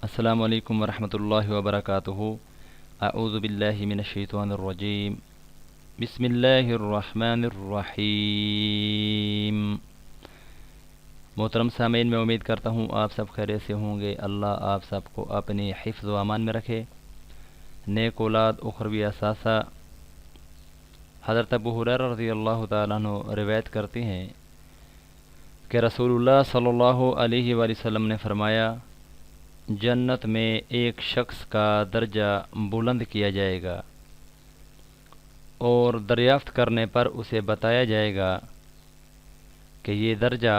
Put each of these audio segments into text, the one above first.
السلام علیکم ورحمۃ اللہ وبرکاتہ۔ اعوذ باللہ من الشیطان الرجیم، بسم اللہ الرحمن الرحیم۔ محترم سامعین، میں امید کرتا ہوں آپ سب خیریت سے ہوں گے۔ اللہ آپ سب کو اپنے حفظ و امان میں رکھے، نیک اولاد اخروی اثاثہ۔ حضرت ابو ہریرہ رضی اللہ تعالیٰ عنہ روایت کرتے ہیں کہ رسول اللہ صلی اللہ علیہ وآلہ وسلم نے فرمایا، جنت میں ایک شخص کا درجہ بلند کیا جائے گا اور دریافت کرنے پر اسے بتایا جائے گا کہ یہ درجہ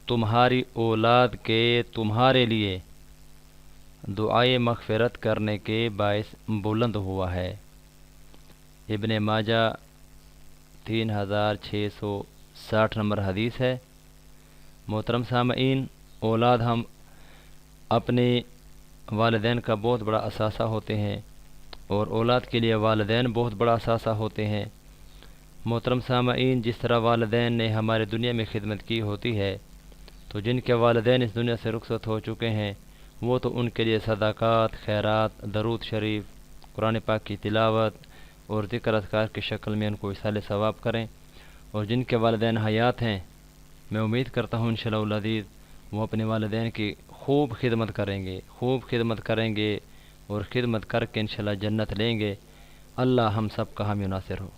تمہاری اولاد کے تمہارے لیے دعائے مغفرت کرنے کے باعث بلند ہوا ہے۔ ابن ماجہ 3660 نمبر حدیث ہے۔ محترم سامعین، اولاد ہم اپنے والدین کا بہت بڑا اثاثہ ہوتے ہیں اور اولاد کے لیے والدین بہت بڑا اثاثہ ہوتے ہیں۔ محترم سامعین، جس طرح والدین نے ہمارے دنیا میں خدمت کی ہوتی ہے، تو جن کے والدین اس دنیا سے رخصت ہو چکے ہیں وہ تو ان کے لیے صدقات، خیرات، درود شریف، قرآن پاک کی تلاوت اور ذکر اذکار کی شکل میں ان کو ایصال ثواب کریں، اور جن کے والدین حیات ہیں میں امید کرتا ہوں انشاءاللہ العزیز وہ اپنے والدین کی خوب خدمت کریں گے اور خدمت کر کے انشاءاللہ جنت لیں گے۔ اللہ ہم سب کا حامی و ناصر ہو۔